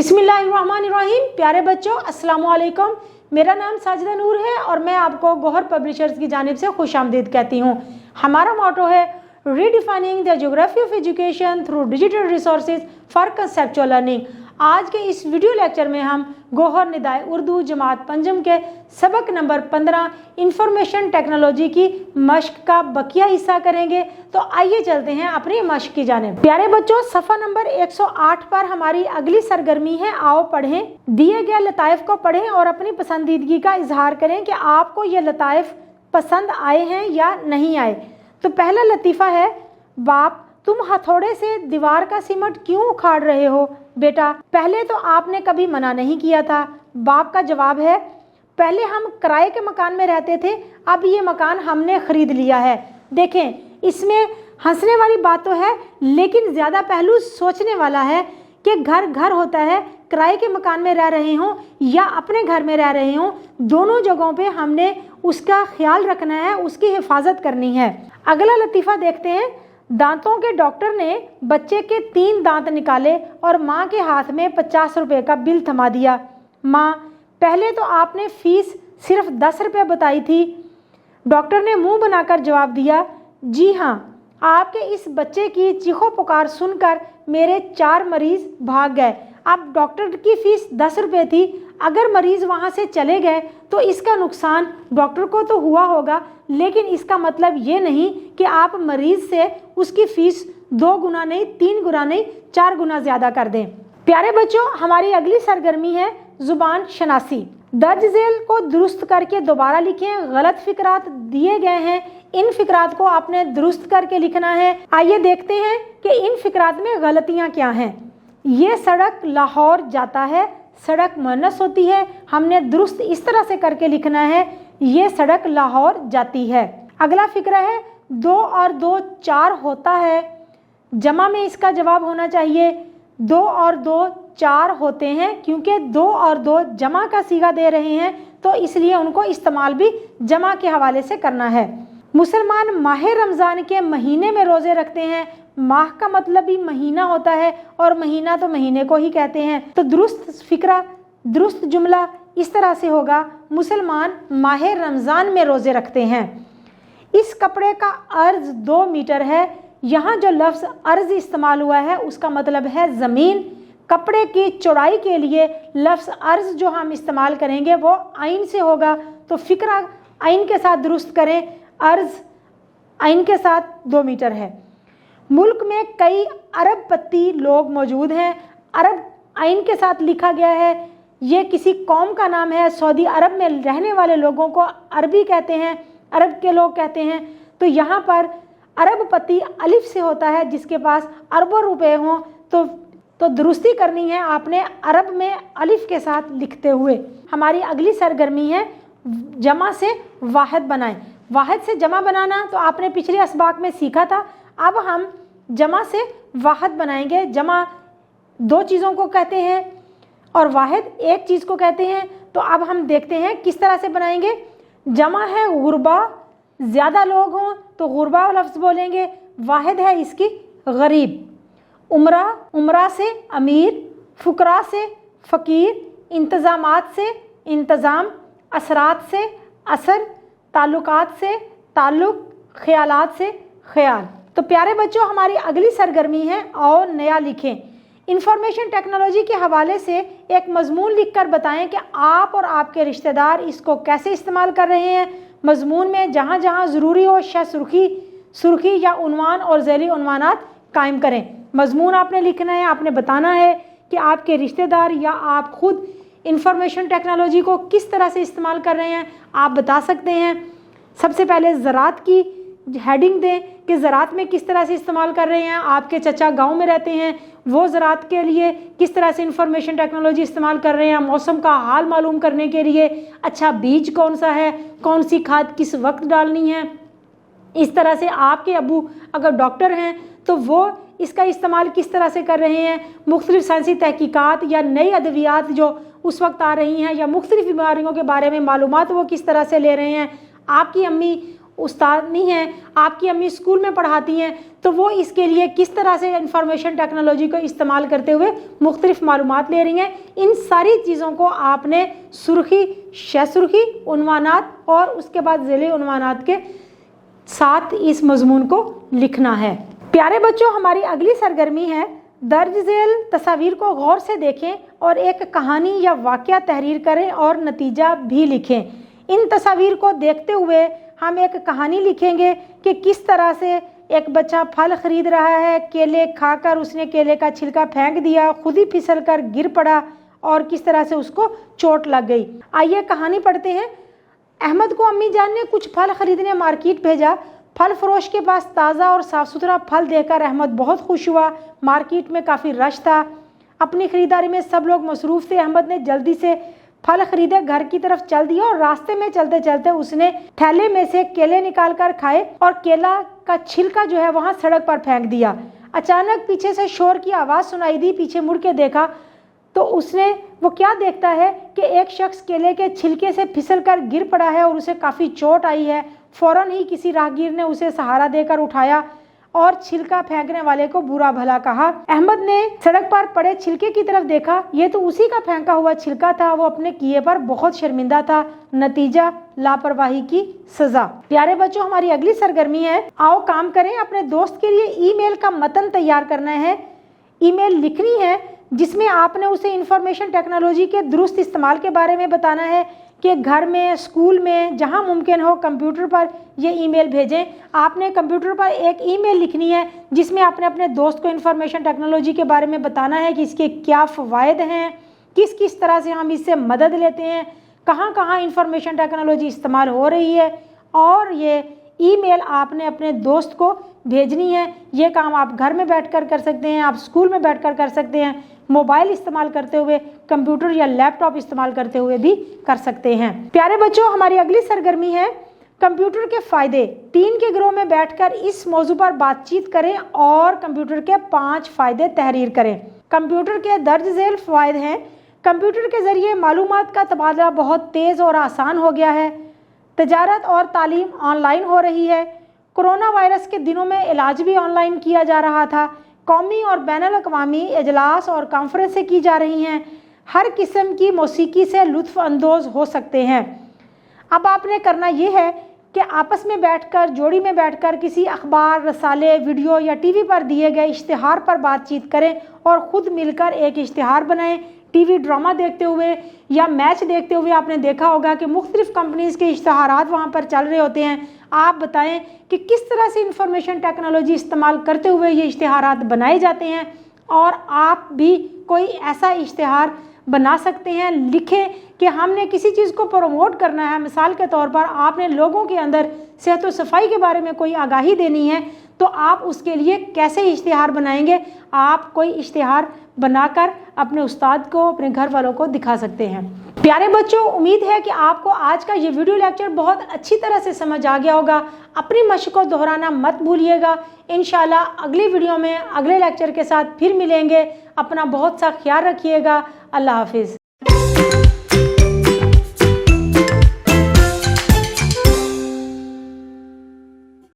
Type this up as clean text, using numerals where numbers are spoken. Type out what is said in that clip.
बिस्मिल्लाहिर्रहमानिर्रहीम। प्यारे बच्चों, अस्सलाम वालेकुम। मेरा नाम साजिदा नूर है और मैं आपको गौहर पब्लिशर्स की जानिब से खुशामदीद कहती हूँ। हमारा मोटो है redefining the geography of education through digital resources for conceptual learning. आज के इस वीडियो लेक्चर में हम गौहर निदाए उर्दू जमात पंजम के सबक नंबर 15 इंफॉर्मेशन टेक्नोलॉजी की मश्क का बकिया हिस्सा करेंगे। तो आइए चलते हैं अपनी मश्क की जानिब। प्यारे बच्चों, सफ़ा नंबर 108 पर हमारी अगली सरगर्मी है, आओ पढ़ें। दिए गए लताइफ को पढ़ें और अपनी पसंदीदगी का इजहार करें कि आपको ये लताइफ पसंद आए हैं या नहीं आए। तो पहला लतीफ़ा है, बाप तुम हथौड़े से दीवार का सीमेंट क्यों उखाड़ रहे हो? बेटा, पहले तो आपने कभी मना नहीं किया था। बाप का जवाब है, पहले हम किराए के मकान में रहते थे, अब ये मकान हमने ख़रीद लिया है। देखें, इसमें हंसने वाली बात तो है, लेकिन ज़्यादा पहलू सोचने वाला है कि घर घर होता है, किराए के मकान में रह रहे हों या अपने घर में रह रहे हों, दोनों जगहों पे हमने उसका ख्याल रखना है, उसकी हिफाजत करनी है। अगला लतीफ़ा देखते हैं। दांतों के डॉक्टर ने बच्चे के 3 दांत निकाले और माँ के हाथ में 50 रुपये का बिल थमा दिया। माँ, पहले तो आपने फ़ीस सिर्फ 10 रुपये बताई थी। डॉक्टर ने मुंह बनाकर जवाब दिया, जी हाँ, आपके इस बच्चे की चीखों पुकार सुनकर मेरे 4 मरीज़ भाग गए। अब डॉक्टर की फ़ीस 10 रुपये थी, अगर मरीज़ वहाँ से चले गए तो इसका नुकसान डॉक्टर को तो हुआ होगा, लेकिन इसका मतलब ये नहीं कि आप मरीज़ से उसकी फ़ीस 2 गुना नहीं, 3 गुना नहीं, 4 गुना ज़्यादा कर दें। प्यारे बच्चों, हमारी अगली सरगर्मी है ज़ुबान शनासी। दर्ज झेल को दुरुस्त करके दोबारा लिखें। गलत फ़िक्रात दिए गए हैं, इन फ़िक्रात को आपने दुरुस्त करके लिखना है। आइए देखते हैं कि इन फ़िक्रात में गलतियाँ क्या हैं। ये सड़क लाहौर जाता है, सड़क मुअन्नस होती है, हमने दुरुस्त इस तरह से करके लिखना है, ये सड़क लाहौर जाती है। अगला फ़िक्रा है, 2 और 2 4 होता है, जमा में इसका जवाब होना चाहिए 2 और 2 4 होते हैं, क्योंकि 2 और 2 जमा का सीगा दे रहे हैं, तो इसलिए उनको इस्तेमाल भी जमा के हवाले से करना है। मुसलमान माह रमज़ान के महीने में रोज़े रखते हैं। माह का मतलब भी महीना होता है और महीना तो महीने को ही कहते हैं। तो दुरुस्त फ़िक्रा, दुरुस्त जुमला इस तरह से होगा, मुसलमान माह रमज़ान में रोज़े रखते हैं। इस कपड़े का अर्ज़ 2 मीटर है। यहाँ जो लफ्ज़ अर्ज़ इस्तेमाल हुआ है उसका मतलब है ज़मीन। कपड़े की चौड़ाई के लिए लफ्ज़ अर्ज़ जो हम इस्तेमाल करेंगे वो आइन से होगा, तो फ़िक्रा आइन के साथ दुरुस्त करें। अर्ज़ आइन के साथ 2 मीटर है। मुल्क में कई अरबपति लोग मौजूद हैं। अरब आइन के साथ लिखा गया है, ये किसी कौम का नाम है। सऊदी अरब में रहने वाले लोगों को अरबी कहते हैं, अरब के लोग कहते हैं। तो यहाँ पर अरबपति अलिफ से होता है, जिसके पास अरबों रुपए हों तो दुरुस्ती करनी है आपने अरब में अलिफ के साथ लिखते हुए। हमारी अगली सरगर्मी है, जमा से वाहिद बनाएं। वाहिद से जमा बनाना तो आपने पिछले असबाक में सीखा था, अब हम जमा से वाहिद बनाएंगे। जमा 2 चीज़ों को कहते हैं और वाहिद एक चीज़ को कहते हैं। तो अब हम देखते हैं किस तरह से बनाएंगे। जमा है गुरबा, ज़्यादा लोग हों तो गुरबा लफ्ज़ बोलेंगे। वाहिद है इसकी गरीब। उमरा, उमरा से अमीर, फुकरा से फ़कीर, इंतज़ामात से इंतज़ाम, असरात से असर, ताल्लुकात से ताल्लुक, ख़यालात से ख़याल। तो प्यारे बच्चों, हमारी अगली सरगर्मी है, और नया लिखें। इंफॉर्मेशन टेक्नोलॉजी के हवाले से एक मजमून लिखकर बताएं कि आप और आपके रिश्तेदार इसको कैसे इस्तेमाल कर रहे हैं। मजमून में जहाँ जहाँ ज़रूरी हो शायद सुर्खी या उन्वान और ज़ैली उन्वानात कायम करें। मजमून आपने लिखना है, आपने बताना है कि आपके रिश्तेदार या आप खुद इंफॉर्मेशन टेक्नोलॉजी को किस तरह से इस्तेमाल कर रहे हैं, आप बता सकते हैं। सबसे पहले ज़रात की हेडिंग दें कि ज़रात में किस तरह से इस्तेमाल कर रहे हैं। आपके चचा गांव में रहते हैं, वो ज़रात के लिए किस तरह से इंफॉर्मेशन टेक्नोलॉजी इस्तेमाल कर रहे हैं। मौसम का हाल मालूम करने के लिए अच्छा बीज कौन सा है, कौन सी खाद किस वक्त डालनी है। इस तरह से आपके अबू अगर डॉक्टर हैं तो वो इसका इस्तेमाल किस तरह से कर रहे हैं। मुख्तलिफ साइंसी तहकीकात या नई अद्वियात जो उस वक्त आ रही हैं या मुख्तलिफ बीमारियों के बारे में मालूमात वो किस तरह से ले रहे हैं। आपकी अम्मी उस्ताद नहीं हैं, आपकी अम्मी स्कूल में पढ़ाती हैं, तो वो इसके लिए किस तरह से इंफॉर्मेशन टेक्नोलॉजी को इस्तेमाल करते हुए मुख्तलिफ मालूमात ले रही हैं। इन सारी चीज़ों को आपने सुर्खी, शह-सुर्खी, उन्वानात और उसके बाद ज़िले उन्वानात के साथ इस मजमून को लिखना है। प्यारे बच्चों, हमारी अगली सरगर्मी है दर्ज झेल तस्वीर को गौर से देखें और एक कहानी या वाक़या तहरीर करें और नतीजा भी लिखें। इन तस्वीर को देखते हुए हम एक कहानी लिखेंगे कि किस तरह से एक बच्चा फल खरीद रहा है, केले खाकर उसने केले का छिलका फेंक दिया, खुद ही फिसल कर गिर पड़ा और किस तरह से उसको चोट लग गई। आइए कहानी पढ़ते हैं। अहमद को अम्मी जान ने कुछ फल खरीदने मार्केट भेजा। फल फरोश के पास ताज़ा और साफ़ सुथरा फल देखकर अहमद बहुत खुश हुआ। मार्केट में काफ़ी रश था। अपनी ख़रीदारी में सब लोग मसरूफ़ थे। अहमद ने जल्दी से फल खरीदे घर की तरफ चल दिया और रास्ते में चलते चलते उसने थैले में से केले निकाल कर खाए और केला का छिलका जो है वहाँ सड़क पर फेंक दिया। अचानक पीछे से शोर की आवाज़ सुनाई दी। पीछे मुड़ के देखा तो वो क्या देखता है कि एक शख्स केले के छिलके से फिसल कर गिर पड़ा है और उसे काफ़ी चोट आई है। फ़ौरन ही किसी राहगीर ने उसे सहारा देकर उठाया और छिलका फेंकने वाले को बुरा भला कहा। अहमद ने सड़क पर पड़े छिलके की तरफ देखा, ये तो उसी का फेंका हुआ छिलका था। वो अपने किए पर बहुत शर्मिंदा था। नतीजा, लापरवाही की सजा। प्यारे बच्चों, हमारी अगली सरगर्मी है आओ काम करें। अपने दोस्त के लिए ईमेल का मतन तैयार करना है। ईमेल लिखनी है जिसमें आपने उसे इंफॉर्मेशन टेक्नोलॉजी के दुरुस्त इस्तेमाल के बारे में बताना है कि घर में, स्कूल में, जहां मुमकिन हो कंप्यूटर पर ये ईमेल भेजें। आपने कंप्यूटर पर एक ईमेल लिखनी है जिसमें आपने अपने दोस्त को इंफॉर्मेशन टेक्नोलॉजी के बारे में बताना है कि इसके क्या फ़वाइद हैं, किस किस तरह से हम इससे मदद लेते हैं, कहाँ कहाँ इंफॉर्मेशन टेक्नोलॉजी इस्तेमाल हो रही है, और ये ईमेल आपने अपने दोस्त को भेजनी है। ये काम आप घर में बैठकर कर सकते हैं, आप स्कूल में बैठकर कर सकते हैं, मोबाइल इस्तेमाल करते हुए, कंप्यूटर या लैपटॉप इस्तेमाल करते हुए भी कर सकते हैं। प्यारे बच्चों, हमारी अगली सरगर्मी है कंप्यूटर के फ़ायदे। 3 के ग्रोह में बैठकर इस मौजू पर बातचीत करें और कंप्यूटर के 5 फ़ायदे तहरीर करें। कंप्यूटर के दर्ज झेल फ़वाइद हैं। कंप्यूटर के ज़रिए मालूमात का तबादला बहुत तेज़ और आसान हो गया है। तजारत और तालीम ऑनलाइन हो रही है। कोरोना वायरस के दिनों में इलाज भी ऑनलाइन किया जा रहा था। कौमी और बैनुल अक़वामी इजलास और कॉन्फ्रेंसें की जा रही हैं। हर किस्म की मौसीकी से लुत्फ़ अंदोज़ हो सकते हैं। अब आपने करना ये है कि आपस में बैठकर, जोड़ी में बैठकर किसी अखबार, रसाले, वीडियो या टीवी पर दिए गए इश्तिहार पर बातचीत करें और ख़ुद मिलकर एक इश्तिहार बनाएं। टीवी ड्रामा देखते हुए या मैच देखते हुए आपने देखा होगा कि मुख्तलिफ़ कंपनीज़ के इश्तिहारात वहाँ पर चल रहे होते हैं। आप बताएं कि किस तरह से इंफॉर्मेशन टेक्नोलॉजी इस्तेमाल करते हुए ये इश्तिहारात बनाए जाते हैं, और आप भी कोई ऐसा इश्तिहार बना सकते हैं। लिखें कि हमने किसी चीज़ को प्रमोट करना है। मिसाल के तौर पर आपने लोगों के अंदर सेहत व सफाई के बारे में कोई आगाही देनी है, तो आप उसके लिए कैसे इश्तिहार बनाएंगे। आप कोई इश्तिहार बनाकर अपने उस्ताद को, अपने घर वालों को दिखा सकते हैं। प्यारे बच्चों, उम्मीद है कि आपको आज का ये वीडियो लेक्चर बहुत अच्छी तरह से समझ आ गया होगा। अपनी मशक को दोहराना मत भूलिएगा। इंशाल्लाह अगली वीडियो में अगले लेक्चर के साथ फिर मिलेंगे। अपना बहुत सा ख्याल रखिएगा। अल्लाह हाफिज़।